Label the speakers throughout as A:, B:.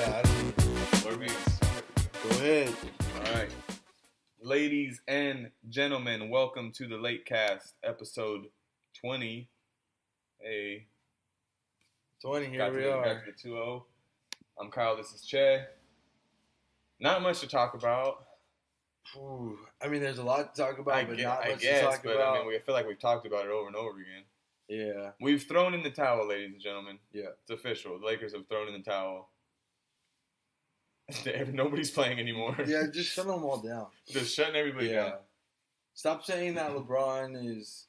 A: Yeah, I don't
B: We're being
A: Go ahead.
B: All right. Ladies and gentlemen, welcome to the Late Cast, episode 20. Hey,
A: 20, here
B: got
A: we
B: to the,
A: are.
B: got to the 2-0. I'm Kyle, this is Che. Not much to talk about.
A: Ooh, I mean, there's a lot to talk about,
B: I
A: but
B: gue-
A: not
B: I
A: much
B: guess,
A: to talk
B: but
A: about.
B: I mean, we feel like we've talked about it over and over again.
A: Yeah,
B: We've thrown in the towel, ladies and gentlemen.
A: yeah.
B: It's official. The Lakers have thrown in the towel. Nobody's playing anymore.
A: Yeah, just shut them all down.
B: Just shutting everybody
A: Yeah.
B: down.
A: Stop saying that LeBron is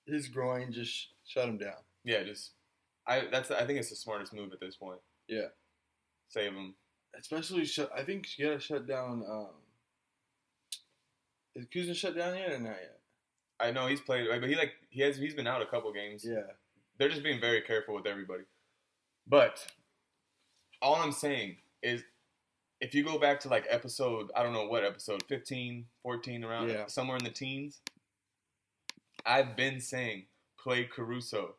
A: his groin. Just shut him down.
B: Yeah, I think it's the smartest move at this point.
A: Yeah.
B: Save him.
A: Especially, I think you gotta shut down. Is Kuzma shut down yet or not yet?
B: I know he's played, but he's been out a couple games.
A: Yeah.
B: They're just being very careful with everybody. But all I'm saying is, if you go back to like episode, I don't know what episode, 15, 14, around somewhere in the teens, I've been saying play Caruso,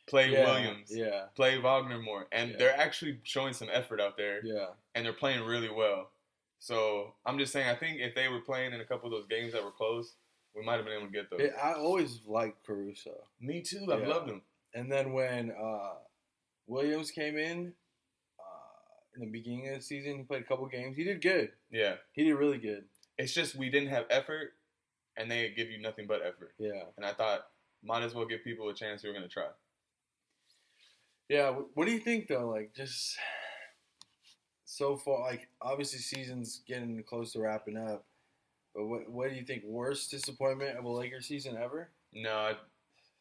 B: play Williams, play Wagner more, and they're actually showing some effort out there.
A: Yeah.
B: And they're playing really well. So I'm just saying, I think if they were playing in a couple of those games that were close, we might have been able to get those.
A: I always liked Caruso.
B: Me too. I've loved him.
A: And then when Williams came in the beginning of the season, he played a couple games. He did good.
B: Yeah.
A: He did really good.
B: It's just we didn't have effort, and they give you nothing but effort.
A: Yeah.
B: And I thought, might as well give people a chance who are going to try.
A: Yeah. What do you think, though? Like, just so far, like, obviously season's getting close to wrapping up. But what do you think? Worst disappointment of a Lakers season ever?
B: No.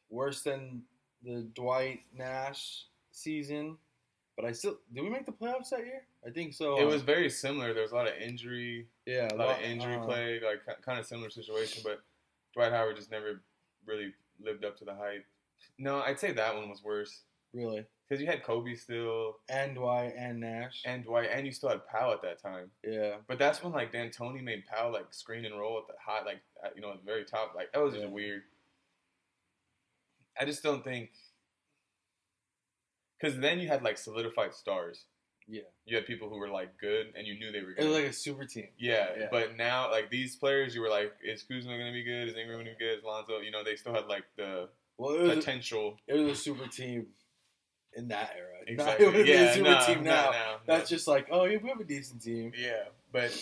A: Worse than the Dwight Nash season? But did we make the playoffs that year? I think so.
B: It was very similar. There was a lot of injury.
A: Yeah.
B: A lot of injury play. Like, kind of similar situation. But Dwight Howard just never really lived up to the hype. No, I'd say that one was worse.
A: Really?
B: Because you had Kobe still.
A: And Dwight and Nash.
B: And Dwight. And you still had Powell at that time.
A: Yeah.
B: But that's when, like, D'Antoni made Powell, like, screen and roll at the high, like, at the very top. Like, that was just weird. I just don't think... Because then you had, like, solidified stars.
A: Yeah. You
B: had people who were, like, good, and you knew they were good.
A: It was like a super team.
B: Yeah. But now, like, these players, you were like, is Kuzma going to be good? Is Ingram going to be good? Is Lonzo? They still had, like, the potential.
A: It was a super team in that era.
B: Exactly.
A: It would have been a super team now.
B: No.
A: That's just like, oh, we have a decent team.
B: Yeah. But,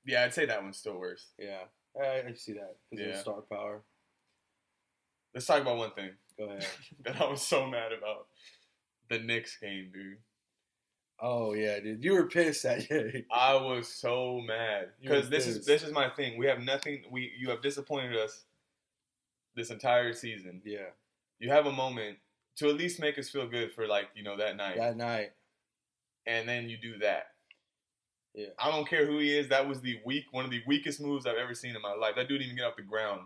B: yeah, I'd say that one's still worse.
A: Yeah. I see that because of the star power.
B: Let's talk about one thing.
A: Go ahead.
B: That I was so mad about. The Knicks game, dude.
A: Oh, yeah, dude. You were pissed that day.
B: I was so mad. Because this is my thing. We have nothing. You have disappointed us this entire season.
A: Yeah.
B: You have a moment to at least make us feel good for, like, that night.
A: That night.
B: And then you do that.
A: Yeah.
B: I don't care who he is. That was one of the weakest moves I've ever seen in my life. That dude didn't even get off the ground.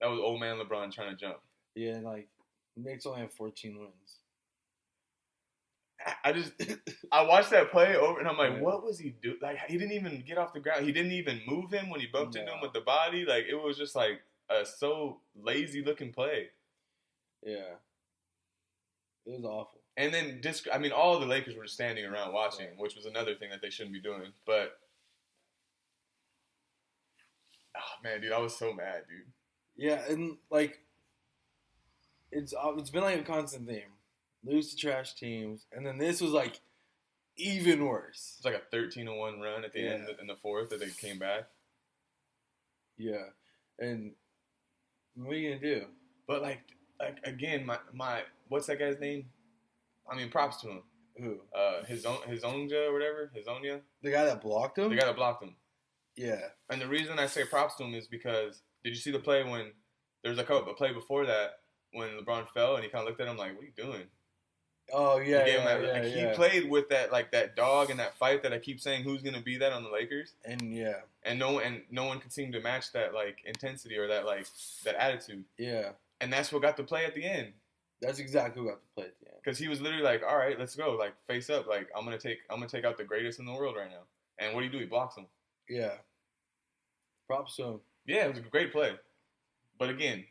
B: That was old man LeBron trying to jump.
A: Yeah, and, like, Knicks only have 14 wins.
B: I watched that play over, and I'm like, what was he doing? Like, he didn't even get off the ground. He didn't even move him when he bumped into him with the body. Like, it was just, like, a so lazy-looking play.
A: Yeah. It was awful.
B: And then, all the Lakers were just standing around watching, which was another thing that they shouldn't be doing. But, oh, man, dude, I was so mad, dude.
A: Yeah, and, like, it's been, like, a constant theme. Lose to trash teams. And then this was, like, even worse.
B: It's like a 13-1 run at the end in the fourth that they came back.
A: Yeah. And what are you going to do?
B: But, like again, my what's that guy's name? I mean, props to him.
A: Who?
B: Hizonja or whatever. Hizonia.
A: The guy that blocked him?
B: The guy that blocked him.
A: Yeah.
B: And the reason I say props to him is because, did you see the play when, there was a play before that when LeBron fell and he kind of looked at him like, what are you doing?
A: Oh, yeah,
B: He played with that, like, that dog in that fight that I keep saying who's going to be that on the Lakers.
A: And,
B: And no one could seem to match that, like, intensity or that, like, that attitude.
A: Yeah.
B: And that's what got the play at the end.
A: That's exactly who got the play at the end.
B: Because he was literally like, all right, let's go. Like, face up. Like, I'm gonna take out the greatest in the world right now. And what do? He blocks him.
A: Yeah. Props to him.
B: Yeah, it was a great play. But again,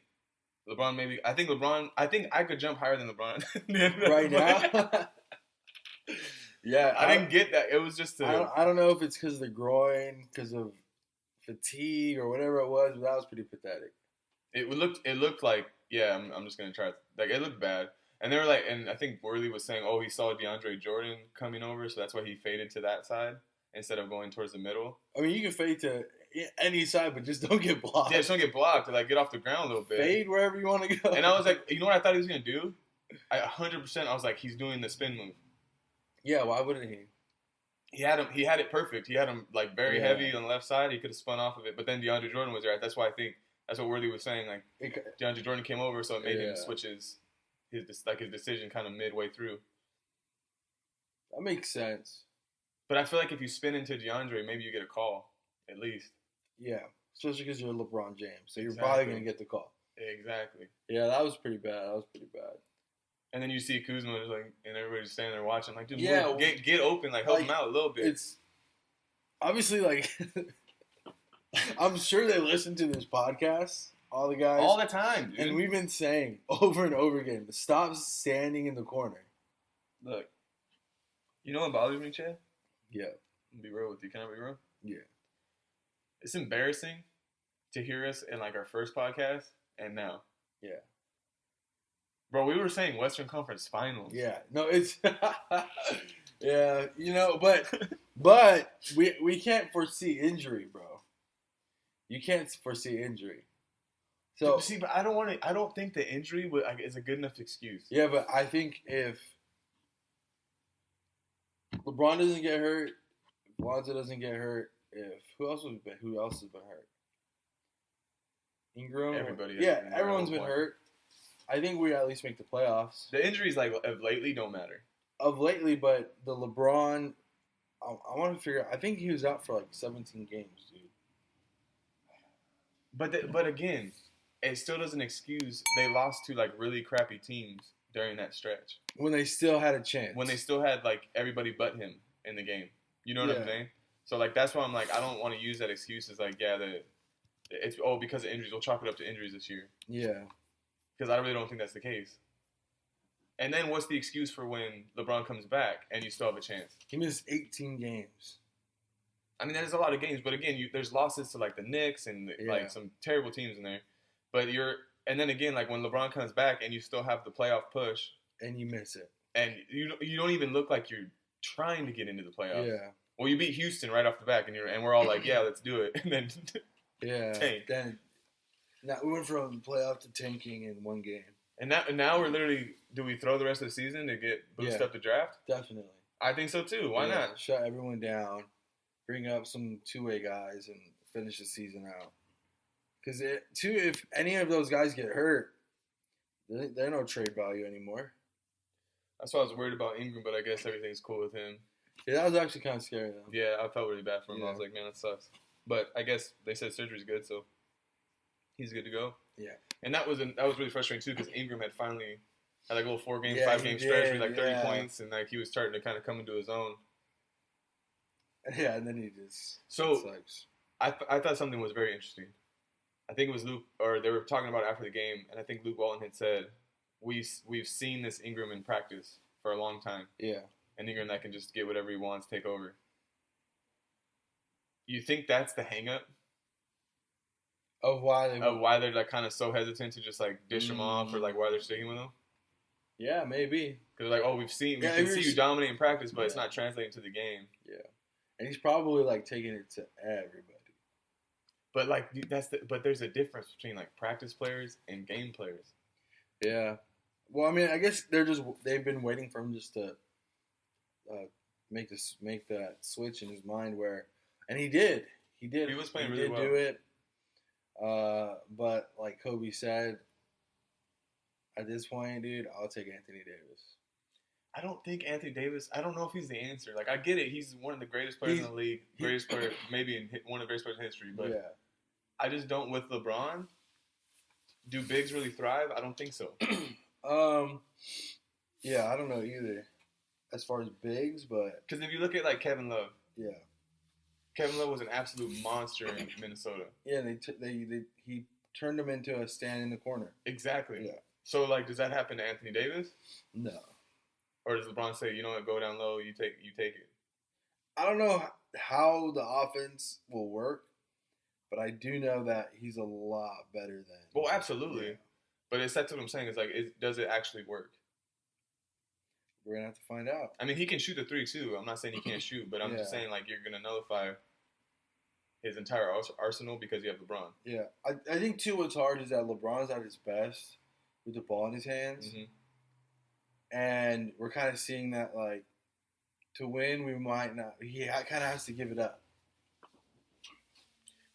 B: LeBron I think I could jump higher than LeBron.
A: Right now? Yeah,
B: I didn't get that. It was just
A: I don't know if it's because of the groin, because of fatigue or whatever it was, but that was pretty pathetic.
B: It looked like, yeah, I'm just gonna try. Like, it looked bad, and they were like, and I think Worley was saying, oh, he saw DeAndre Jordan coming over, so that's why he faded to that side instead of going towards the middle.
A: I mean, you can fade to any side, but just don't get blocked.
B: Yeah, just don't get blocked. Like, get off the ground a little bit.
A: Fade wherever you want to go.
B: And I was like, you know what I thought he was gonna do? 100%. I was like, he's doing the spin move.
A: Yeah, why wouldn't he?
B: He had it perfect. He had him like very heavy on the left side. He could have spun off of it, but then DeAndre Jordan was there. That's why I think that's what Worthy was saying. Like, DeAndre Jordan came over, so it made him switch his decision kind of midway through.
A: That makes sense.
B: But I feel like if you spin into DeAndre, maybe you get a call at least.
A: Yeah, especially because you're LeBron James, so you're probably gonna get the call.
B: Exactly.
A: Yeah, that was pretty bad.
B: And then you see Kuzma like, and everybody's standing there watching, like, dude, get open, like, help him out a little bit.
A: It's obviously like, I'm sure they listen to this podcast, all the guys,
B: all the time, dude.
A: And we've been saying over and over again, stop standing in the corner.
B: Look, you know what bothers me, Chad?
A: Yeah.
B: I'll be real with you. Can I be real?
A: Yeah.
B: It's embarrassing to hear us in like our first podcast and now.
A: Yeah.
B: Bro, we were saying Western Conference Finals.
A: Yeah. No, it's yeah, you know, but we can't foresee injury, bro. You can't foresee injury. So
B: see, but I don't think the injury is a good enough excuse.
A: Yeah, but I think if LeBron doesn't get hurt, if Lonzo doesn't get hurt, who else has been hurt? Ingram.
B: Everybody.
A: Everyone's been hurt. I think we at least make the playoffs.
B: The injuries like of lately don't matter.
A: Of lately, but the LeBron, I want to figure out. I think he was out for like 17 games, dude.
B: But again, it still doesn't excuse they lost to like really crappy teams during that stretch.
A: When they still had a chance.
B: When they still had like everybody but him in the game. You know what I'm saying? So like that's why I'm like I don't want to use that excuse as like it's because of injuries. We'll chalk it up to injuries this year.
A: Yeah.
B: Because I really don't think that's the case. And then what's the excuse for when LeBron comes back and you still have a chance?
A: He missed 18 games.
B: I mean, that is a lot of games. But again, there's losses to like the Knicks and like some terrible teams in there. But and then again, like when LeBron comes back and you still have the playoff push.
A: And you miss it.
B: And you don't even look like you're trying to get into the playoffs.
A: Yeah.
B: Well, you beat Houston right off the back and we're all like, yeah, let's do it. And then tank.
A: Then now we went from playoff to tanking in one game.
B: And now we're literally, do we throw the rest of the season to get boost up the draft?
A: Definitely.
B: I think so too. Why not?
A: Shut everyone down, bring up some two-way guys, and finish the season out. Because if any of those guys get hurt, they're no trade value anymore.
B: That's why I was worried about Ingram, but I guess everything's cool with him.
A: Yeah, that was actually kind of scary though.
B: Yeah, I felt really bad for him. I was like, man, that sucks. But I guess they said surgery's good, so he's good to go.
A: Yeah.
B: And that was really frustrating too because Ingram had finally had like a little 5-game stretch with like 30 points and like he was starting to kind of come into his own.
A: Yeah, and then he just
B: sucks. I thought something was very interesting. I think it was Luke, or they were talking about it after the game, and I think Luke Walton had said, we've seen this Ingram in practice for a long time.
A: Yeah.
B: And Ingram that can just get whatever he wants, take over. You think that's the hang-up?
A: Of why
B: they're like kind of so hesitant to just like dish him off or like why they're sticking with him?
A: Yeah, maybe.
B: Because like, we can see you dominate in practice, but it's not translating to the game.
A: Yeah, and he's probably like taking it to everybody.
B: But like but there's a difference between like practice players and game players.
A: Yeah. Well, I mean, I guess they've been waiting for him just to make that switch in his mind and he did. He was playing really well. He did do it. But like Kobe said, at this point, dude, I'll take Anthony Davis.
B: I don't think Anthony Davis. I don't know if he's the answer. Like, I get it. He's one of the greatest players in the league. Greatest player, maybe one of the greatest players in history. But I just don't. With LeBron, do bigs really thrive? I don't think so.
A: Yeah, I don't know either. As far as bigs, but
B: because if you look at like Kevin Love,
A: yeah,
B: Kevin Love was an absolute monster in Minnesota.
A: Yeah, he turned him into a stand in the corner.
B: Exactly.
A: Yeah.
B: So like, does that happen to Anthony Davis?
A: No.
B: Or does LeBron say, you know what, go down low, you take it?
A: I don't know how the offense will work, but I do know that he's a lot better than.
B: Well, absolutely. Yeah. But that's what I'm saying. Is like, does it actually work?
A: We're gonna have to find out.
B: I mean, he can shoot the 3 too. I'm not saying he can't shoot, but I'm just saying like you're gonna nullify his entire arsenal because you have LeBron.
A: Yeah, I think too. What's hard is that LeBron's at his best with the ball in his hands, and we're kind of seeing that like to win, we might not. He kind of has to give it up.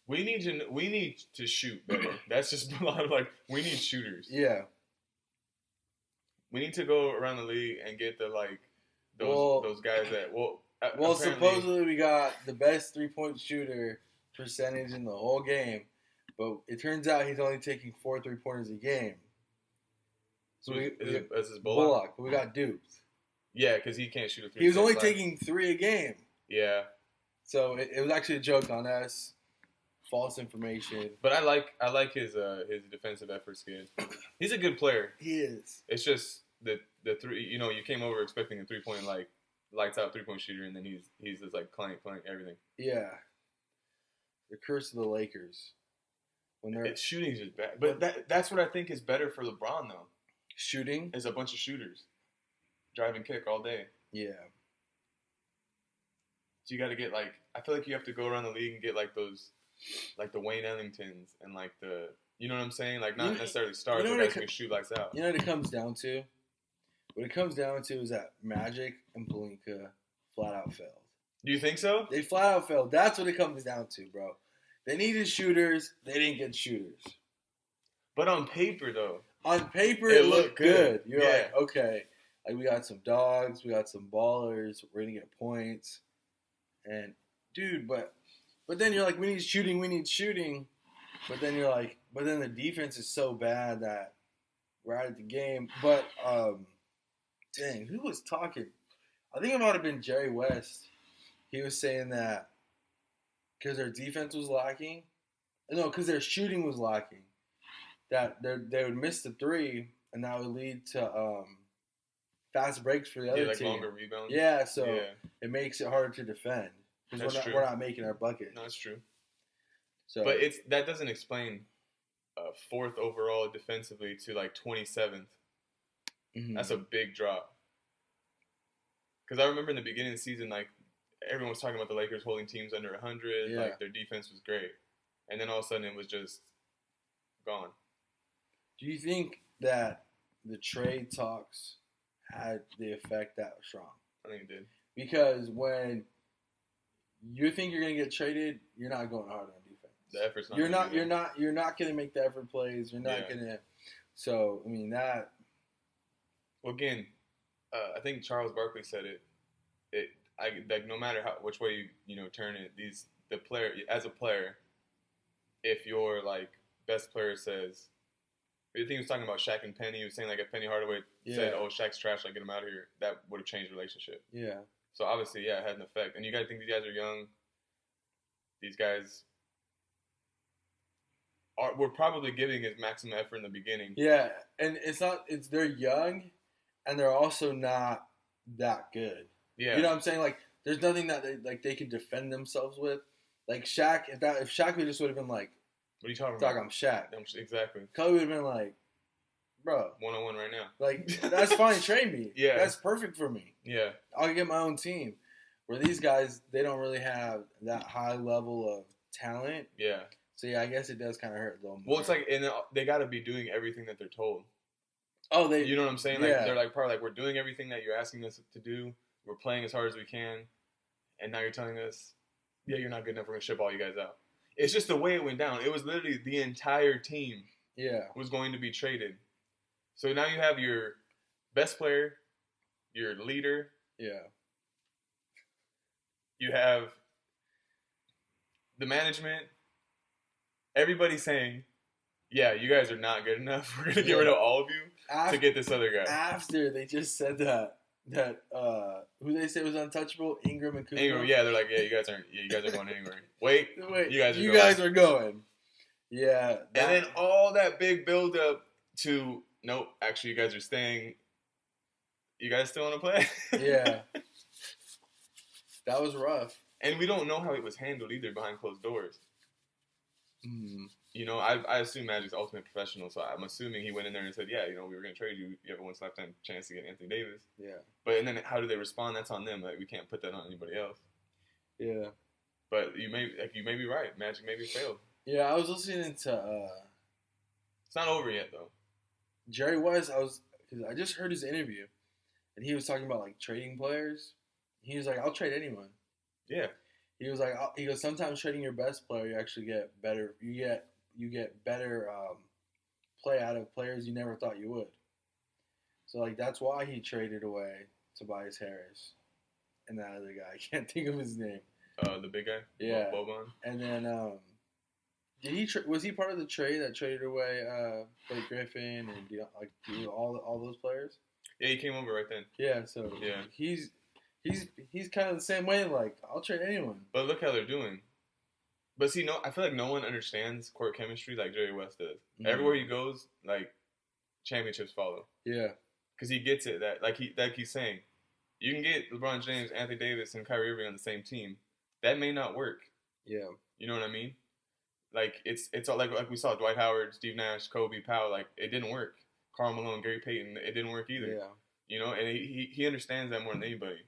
B: We need to shoot better. That's just a lot of like we need shooters.
A: Yeah.
B: We need to go around the league and get the like those guys that
A: supposedly we got the best 3-point shooter percentage in the whole game, but it turns out he's only taking 4 3-pointers a game.
B: So is this
A: Bullock? But we got duped.
B: Yeah, because he can't shoot a 3.
A: He was only taking 3 a game.
B: Yeah.
A: So it was actually a joke on us. False information.
B: But I like his defensive efforts. Good. He's a good player.
A: He is.
B: It's just the 3. You know, you came over expecting a 3-point like lights out 3-point shooter, and then he's just like playing everything.
A: Yeah. The curse of the Lakers. When
B: it's shooting's just bad. But that's what I think is better for LeBron though.
A: Shooting
B: is a bunch of shooters, drive and kick all day.
A: Yeah.
B: So you got to get like I feel like you have to go around the league and get like those. Like the Wayne Ellingtons and like the, you know what I'm saying? Like not necessarily stars, but guys who can shoot lights out.
A: You know what it comes down to? What it comes down to is that Magic and Pelinka flat out failed.
B: Do you think so?
A: They flat out failed. That's what it comes down to, bro. They needed shooters. They didn't get shooters.
B: But on paper, though.
A: On paper, it looked good. You're like, okay, like we got some dogs, we got some ballers, we're going to get points. And, dude, But then you're like, we need shooting. But then you're like, but then the defense is so bad that we're out of the game. But, dang, who was talking? I think it might have been Jerry West. He was saying that because their defense was lacking. No, because their shooting was lacking. That they would miss the 3, and that would lead to fast breaks for the other team.
B: Longer rebounds.
A: Yeah, so it makes it harder to defend. Because we're not making our bucket.
B: No, that's true.
A: So,
B: but that doesn't explain 4th overall defensively to like 27th. Mm-hmm. That's a big drop. Because I remember in the beginning of the season, like everyone was talking about the Lakers holding teams under 100. Yeah. Like their defense was great, and then all of a sudden it was just gone.
A: Do you think that the trade talks had the effect that was strong?
B: I think it did.
A: Because when you think you're going to get traded, you're not going hard on defense.
B: The effort's not.
A: You're not going to make the effort plays. You're not going to. So I mean that.
B: Well, again, I think Charles Barkley said it. Like no matter which way you turn it, the player as a player, if your like best player says, I think he was talking about Shaq and Penny. He was saying like if Penny Hardaway said, "Oh, Shaq's trash, like get him out of here," that would have changed the relationship.
A: Yeah.
B: So obviously, it had an effect. And you got to think these guys are young. These guys we're probably giving his maximum effort in the beginning.
A: Yeah, and they're young, and they're also not that good.
B: Yeah.
A: You know what I'm saying? Like, there's nothing that they could defend themselves with. Like Shaq, if Shaq just would have been like,
B: "What are you talking about?"
A: I'm Shaq.
B: Exactly.
A: Kobe would have been like, "Bro,
B: 1-on-1 right now.
A: Like, that's fine. Trade me.
B: Yeah.
A: That's perfect for me.
B: Yeah.
A: I'll get my own team." Where these guys, they don't really have that high level of talent.
B: Yeah.
A: So, yeah, I guess it does kind of hurt a little more.
B: Well, it's like, and they got to be doing everything that they're told.
A: Oh,
B: you know what I'm saying? Like, they're like, probably like, we're doing everything that you're asking us to do. We're playing as hard as we can. And now you're telling us, yeah, you're not good enough. We're going to ship all you guys out. It's just the way it went down. It was literally the entire team was going to be traded. So now you have your best player, your leader.
A: Yeah.
B: You have the management. Everybody's saying, yeah, you guys are not good enough. We're going to get rid of all of you to get this other guy.
A: After they just said that who they say was untouchable, Ingram and Kuzma.
B: Ingram, yeah, they're like, yeah, you guys aren't going anywhere. Wait, you
A: guys are going. Yeah.
B: And then all that big build up to, nope, actually you guys are staying. you guys still want to play?
A: Yeah. That was rough.
B: And we don't know how it was handled either behind closed doors.
A: Mm.
B: You know, I assume Magic's ultimate professional, so I'm assuming he went in there and said, yeah, you know, we were going to trade you. You have a once lifetime chance to get Anthony Davis.
A: Yeah.
B: But and then how do they respond? That's on them. Like, we can't put that on anybody else.
A: Yeah.
B: But you may be right. Magic maybe failed.
A: Yeah, I was listening to.
B: It's not over yet though.
A: Jerry West. Because I just heard his interview, and he was talking about like trading players. He was like, "I'll trade anyone."
B: Yeah.
A: He was like, he goes, sometimes trading your best player, you actually get better. You get better play out of players you never thought you would. So like that's why he traded away Tobias Harris and that other guy. I can't think of his name.
B: The big guy.
A: Yeah.
B: Boban.
A: And then was he part of the trade that traded away Blake Griffin and all those players?
B: Yeah, he came over right then.
A: Yeah. So
B: yeah,
A: he's kind of the same way. Like, I'll trade anyone.
B: But look how they're doing. But see, I feel like no one understands court chemistry like Jerry West does. Mm-hmm. Everywhere he goes, like, championships follow.
A: Yeah.
B: Because he gets it. That like he's saying, you can get LeBron James, Anthony Davis, and Kyrie Irving on the same team. That may not work.
A: Yeah.
B: You know what I mean? Like, it's all like we saw Dwight Howard, Steve Nash, Kobe, Powell. Like, it didn't work. Karl Malone, Gary Payton, it didn't work either.
A: Yeah.
B: You know, and he understands that more than anybody.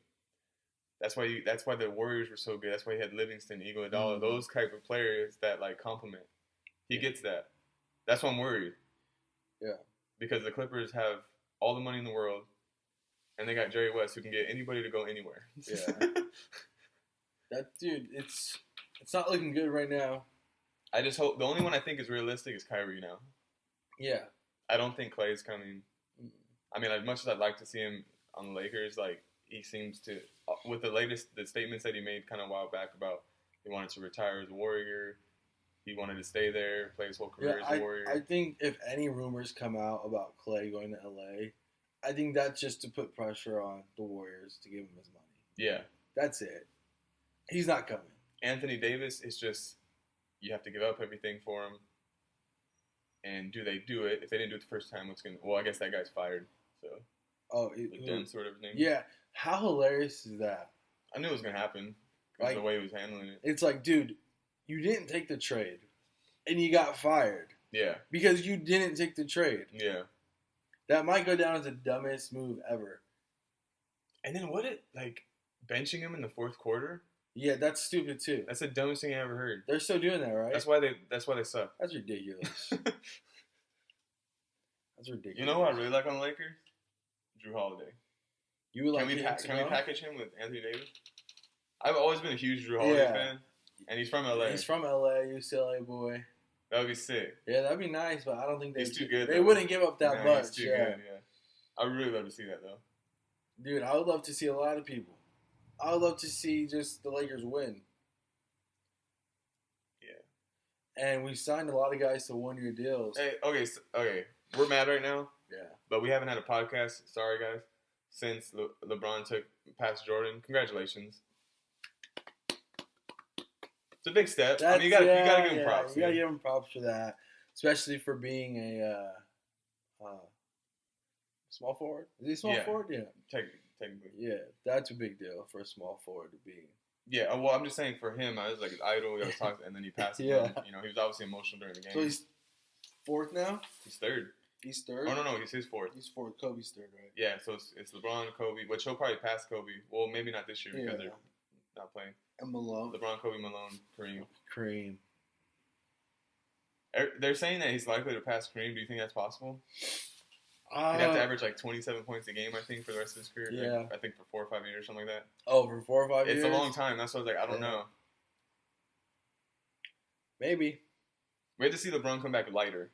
B: That's why the Warriors were so good. That's why he had Livingston, Iguodala, those type of players that like complement. He gets that. That's why I'm worried.
A: Yeah.
B: Because the Clippers have all the money in the world, and they got Jerry West who can get anybody to go anywhere.
A: Yeah. That dude, it's not looking good right now.
B: I just hope the only one I think is realistic is Kyrie now.
A: Yeah.
B: I don't think Clay's coming. I mean, as much as I'd like to see him on the Lakers, like he seems to, with the statements that he made kind of a while back about he wanted to retire as a Warrior, he wanted to stay there, play his whole career as a Warrior.
A: I think if any rumors come out about Clay going to LA, I think that's just to put pressure on the Warriors to give him his money.
B: Yeah.
A: That's it. He's not coming.
B: Anthony Davis is just, you have to give up everything for him. And do they do it? If they didn't do it the first time, I guess that guy's fired. So.
A: Oh,
B: Dunn sort of thing.
A: Yeah. How hilarious is that?
B: I knew it was going to happen. Like, the way he was handling it.
A: It's like, dude, you didn't take the trade. And you got fired.
B: Yeah.
A: Because you didn't take the trade.
B: Yeah.
A: That might go down as the dumbest move ever.
B: And then benching him in the fourth quarter?
A: Yeah, that's stupid too.
B: That's the dumbest thing I ever heard.
A: They're still doing that, right?
B: That's why they suck.
A: That's ridiculous. That's ridiculous.
B: You know who I really like on the Lakers? Drew Holiday.
A: You would like
B: can we package him with Anthony Davis? I've always been a huge Drew Holiday fan, and he's from LA.
A: He's from LA, UCLA boy.
B: That would be sick.
A: Yeah, that'd be nice, but I don't think
B: he's too good.
A: They wouldn't give up that much.
B: He's too good. Yeah, I would really love to see that though.
A: Dude, I would love to see a lot of people. I would love to see just the Lakers win. Yeah. And we signed a lot of guys to 1-year deals.
B: Hey, okay. We're mad right now.
A: Yeah.
B: But we haven't had a podcast. Sorry, guys. Since LeBron took past Jordan. Congratulations. It's a big step. I mean, you gotta give him props.
A: You gotta give him props for that, especially for being a small forward. Is he a small forward? Yeah.
B: Technically.
A: Yeah, that's a big deal for a small forward to be.
B: Yeah, well, I'm just saying for him, I was like his idol. I was talking, and then he passed.
A: Yeah.
B: Him. You know, he was obviously emotional during the game.
A: So he's fourth now?
B: He's third.
A: He's third?
B: Oh, no, he's his fourth.
A: He's fourth. Kobe's third, right?
B: Yeah, so it's LeBron, Kobe, which he'll probably pass Kobe. Well, maybe not this year because they're not playing.
A: And Malone.
B: LeBron, Kobe, Malone, Kareem. They're saying that he's likely to pass Kareem. Do you think that's possible? He'd have to average like 27 points a game, I think, for the rest of his career.
A: Yeah.
B: I think for 4 or 5 years, something like that.
A: Oh, for 4 or 5 years?
B: It's a long time. That's why I was like, I don't know.
A: Maybe.
B: We have to see LeBron come back lighter.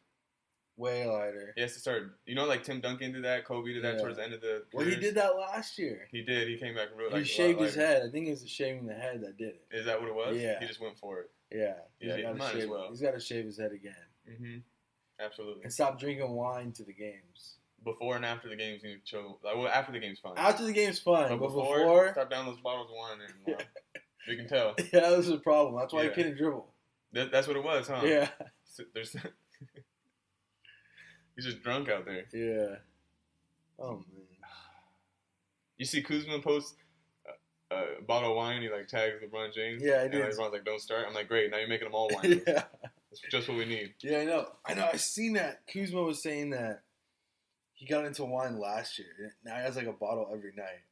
A: Way lighter.
B: He has to start. You know, like Tim Duncan did that, Kobe did that towards the end of the careers.
A: Well, he did that last year.
B: He did. He came back real.
A: He shaved his head. I think it was the shaving the head that did it.
B: Is that what it was?
A: Yeah.
B: He just went for it.
A: Yeah.
B: He might as well.
A: He's got to shave his head again.
B: Mm-hmm. Absolutely.
A: And stop drinking wine to the games.
B: Before and after the games, you need to chill. Well, after the game's fun.
A: After the game's fun,
B: but before stop down those bottles of wine and you can tell.
A: Yeah, that was the problem. That's why he couldn't dribble.
B: That's what it was, huh?
A: Yeah.
B: He's just drunk out there.
A: Yeah. Oh man.
B: You see Kuzma post a bottle of wine. He like tags LeBron James.
A: Yeah, I did.
B: And LeBron's like, "Don't start." I'm like, "Great, now you're making them all wine."
A: Yeah,
B: that's just what we need.
A: Yeah, I know. I seen that. Kuzma was saying that he got into wine last year. Now he has like a bottle every night.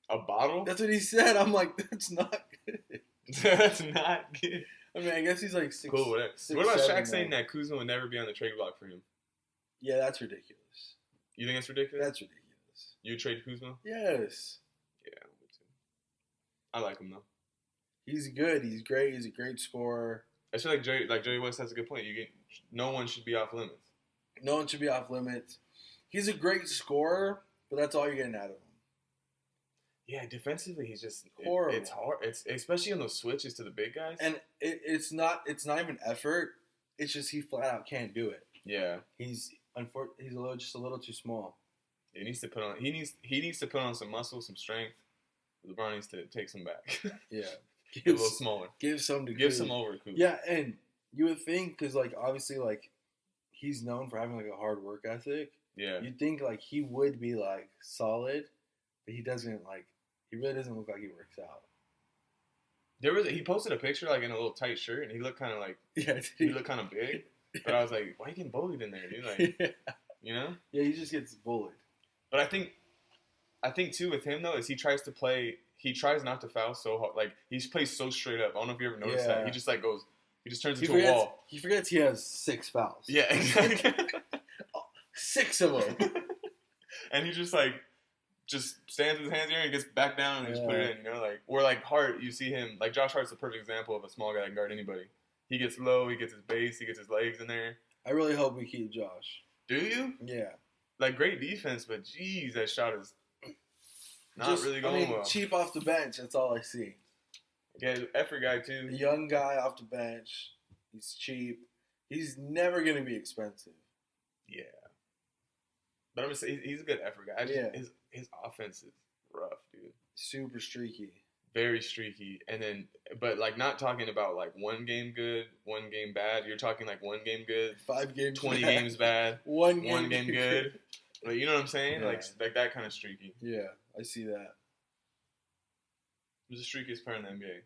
B: A bottle?
A: That's what he said. I'm like, that's not good.
B: That's not good.
A: I mean, I guess he's like 6.
B: Cool, whatever. What about Shaq saying that Kuzma would never be on the trade block for him?
A: Yeah, that's ridiculous.
B: You think it's ridiculous?
A: That's ridiculous.
B: You trade Kuzma?
A: Yes.
B: Yeah, me too. I like him though.
A: He's good. He's great. He's a great scorer.
B: I feel like Jerry West has a good point. No one should be off limits.
A: No one should be off limits. He's a great scorer, but that's all you're getting out of him.
B: Yeah, defensively he's just
A: horrible.
B: It's hard. It's especially on those switches to the big guys.
A: And it's not even effort. It's just he flat out can't do it.
B: Yeah,
A: he's just a little too small.
B: He needs to put on some muscle, some strength. LeBron needs to take some back.
A: Yeah,
B: get a little smaller.
A: Give some to
B: give some over. Kuz.
A: Yeah, and you would think because like obviously like he's known for having like a hard work ethic.
B: Yeah,
A: you'd think like he would be like solid, but he doesn't like. He really doesn't look like he works out.
B: He posted a picture like in a little tight shirt, and he looked kind of like he looked kind of big. But I was like, why are you getting bullied in there, dude? Like,
A: yeah.
B: You know?
A: Yeah, he just gets bullied.
B: But I think too with him though is he tries not to foul so hard. Like he plays so straight up. I don't know if you ever noticed that. He just like goes. He just turns into a wall.
A: He forgets he has 6 fouls.
B: Yeah, exactly.
A: 6 of them.
B: And he just stands with his hands here and gets back down and just put it in, you know, like or like Hart, you see him like Josh Hart's a perfect example of a small guy that can guard anybody. He gets low, he gets his base, he gets his legs in there.
A: I really hope we keep Josh.
B: Do you?
A: Yeah.
B: Like great defense, but geez, that shot is not really going well.
A: Cheap off the bench, that's all I see.
B: Yeah, effort guy too.
A: A young guy off the bench. He's cheap. He's never gonna be expensive.
B: Yeah. But I'm just saying he's a good effort guy. His offense is rough, dude.
A: Super streaky.
B: Very streaky. And then but like not talking about like one game good, one game bad. You're talking like one game good,
A: 5 games
B: 20
A: bad.
B: games bad, one game good. Like, you know what I'm saying?
A: Yeah.
B: Like that kind of streaky.
A: Yeah, I see that.
B: Who's the streakiest player in the NBA?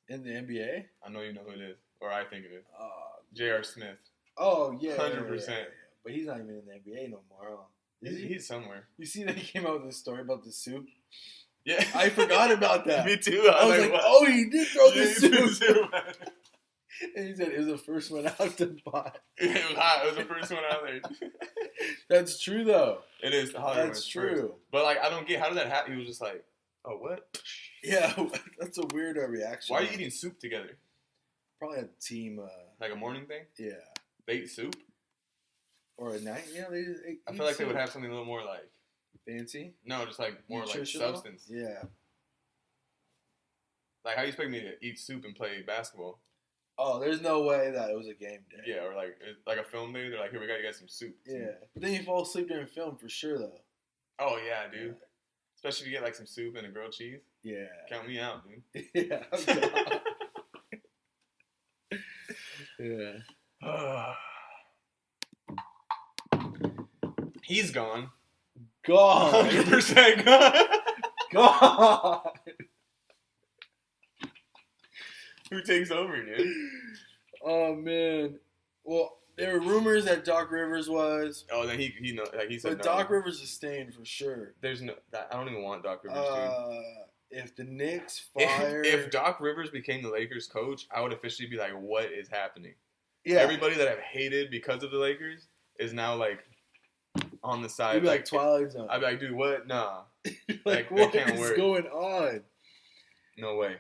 A: In the NBA?
B: I know you know who it is. Or I think it is. J.R. Smith.
A: Oh, yeah.
B: 100%.
A: Yeah. But he's not even in the NBA no more, huh?
B: He's somewhere.
A: You see that he came out with this story about the soup?
B: Yeah.
A: I forgot about that.
B: Me too.
A: I was like, oh, he did throw the soup. And he said it was the first one out the pot.
B: It was hot. It was the first one out there.
A: That's true, though.
B: It is hot.
A: That's true.
B: First. But, like, I don't get how did that happen? He was just like, oh, what?
A: Yeah, that's a weird reaction.
B: Why are you eating soup together?
A: Probably a team.
B: Like a morning thing?
A: Yeah.
B: They eat soup?
A: Or a night? Yeah, they eat
B: I feel like
A: soup.
B: they would have something a little more like
A: fancy.
B: No, just like more
A: nutritional?
B: like substance.
A: Yeah.
B: Like how you expect me to eat soup and play basketball?
A: Oh, there's no way that it was a game day.
B: Yeah, or like a film day. They're like, here we got you guys some soup.
A: Yeah, but then you fall asleep during film for sure, though.
B: Oh yeah, dude. Yeah. Especially if you get like some soup and a grilled cheese.
A: Yeah.
B: Count me out, dude.
A: Yeah. Yeah.
B: He's gone.
A: Gone.
B: 100% gone.
A: Gone.
B: Who takes over, dude?
A: Oh man. Well, there were rumors that Doc Rivers was.
B: Oh, then he said.
A: But
B: no.
A: Doc Rivers is staying for sure.
B: There's no. I don't even want Doc Rivers. Dude.
A: If the Knicks fire,
B: if Doc Rivers became the Lakers coach, I would officially be like, what is happening?
A: Yeah.
B: Everybody that I've hated because of the Lakers is now like on the side.
A: You'd be like Twilight Zone.
B: I'd be like, dude, what? Nah.
A: Like, what is going on?
B: No way.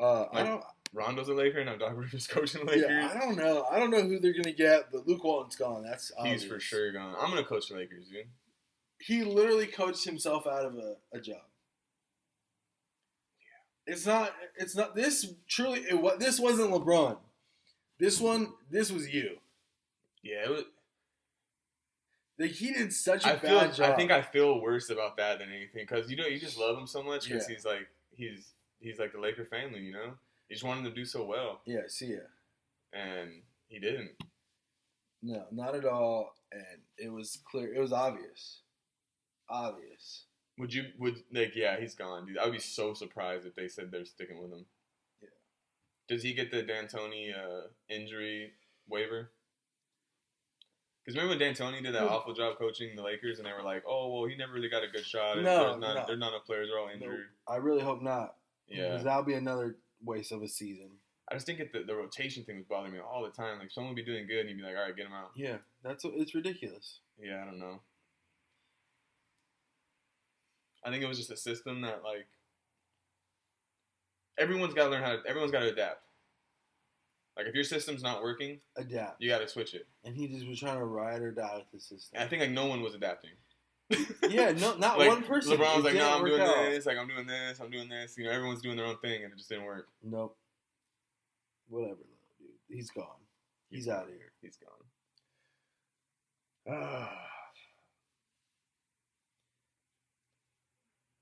A: I don't.
B: Rondo's a Laker, now Doc Rivers coaching the Lakers.
A: Yeah, I don't know. I don't know who they're gonna get, but Luke Walton's gone. That's obvious.
B: He's for sure gone. I'm gonna coach the Lakers, dude.
A: He literally coached himself out of a job. Yeah. It's not. This truly. This wasn't LeBron. This was you.
B: Yeah, it was.
A: Like, he did such a bad job.
B: I think I feel worse about that than anything because you just love him so much because he's like the Laker family, you know. You just wanted him to do so well.
A: Yeah, I see it.
B: And he didn't.
A: No, not at all. And it was clear. It was obvious. Obvious.
B: He's gone, dude. I would be so surprised if they said they're sticking with him. Yeah. Does he get the D'Antoni injury waiver? Because remember when D'Antoni did that awful job coaching the Lakers, and they were like, "Oh, well, he never really got a good shot. There's not enough players; they're all injured."
A: No, I really hope not. Yeah, because that'll be another waste of a season.
B: I just think the rotation thing was bothering me all the time. Like someone would be doing good, and you'd be like, "All right, get him out."
A: Yeah, it's ridiculous.
B: Yeah, I don't know. I think it was just a system that like everyone's got to adapt. Like if your system's not working,
A: adapt.
B: You got to switch it.
A: And he just was trying to ride or die with the system.
B: And I think like no one was adapting.
A: Yeah, no, not
B: like,
A: one person.
B: LeBron was like, "No, I'm doing this. Like I'm doing this. I'm doing this." You know, everyone's doing their own thing, and it just didn't work.
A: Nope. Whatever, dude. He's gone. He's out of here.
B: He's gone.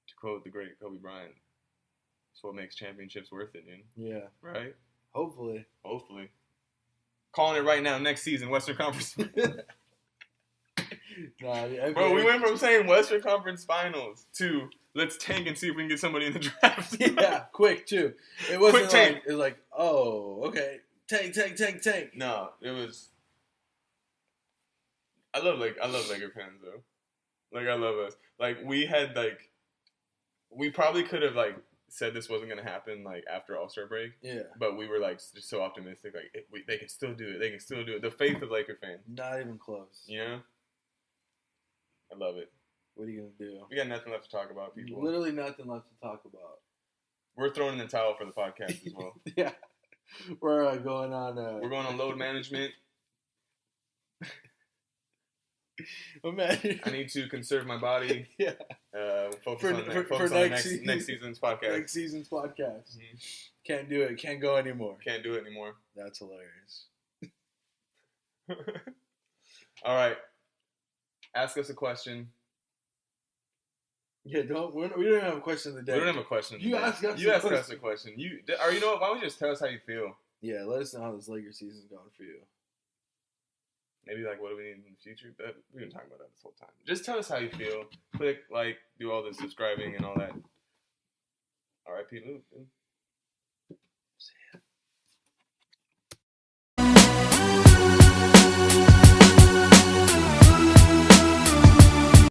B: To quote the great Kobe Bryant, "It's what makes championships worth it, dude."
A: Yeah.
B: Right.
A: Hopefully.
B: Calling it right now. Next season, Western Conference.
A: Nah,
B: bro, we went from saying Western Conference Finals to let's tank and see if we can get somebody in the draft.
A: Yeah, quick too. It wasn't quick tank. It was like, oh, okay, tank.
B: No, it was. I love Laker fans though. Like I love us. Like we probably could have like said this wasn't gonna happen like after All-Star break.
A: Yeah.
B: But we were like just so optimistic. Like they can still do it. They can still do it. The faith of Laker fans.
A: Not even close.
B: You know. I love it.
A: What are you gonna do?
B: We got nothing left to talk about, people.
A: Literally nothing left to talk about.
B: We're throwing in the towel for the podcast as well.
A: Yeah, we're going on.
B: We're going on load management.
A: Imagine.
B: I need to conserve my body.
A: Yeah.
B: Focus on next season's podcast.
A: Next season's podcast. Mm-hmm. Can't do it. Can't go anymore.
B: Can't do it anymore.
A: That's hilarious.
B: All right. Ask us a question.
A: Yeah, we don't have a question of the day.
B: We don't have a question.
A: You ask us
B: a question. You know what? Why don't you just tell us how you feel?
A: Yeah, let us know how this Lakers season's going for you.
B: Maybe like what do we need in the future? We've been talking about that this whole time. Just tell us how you feel. Click, like, do all the subscribing and all that. R.I.P. Luke, dude.
A: See ya.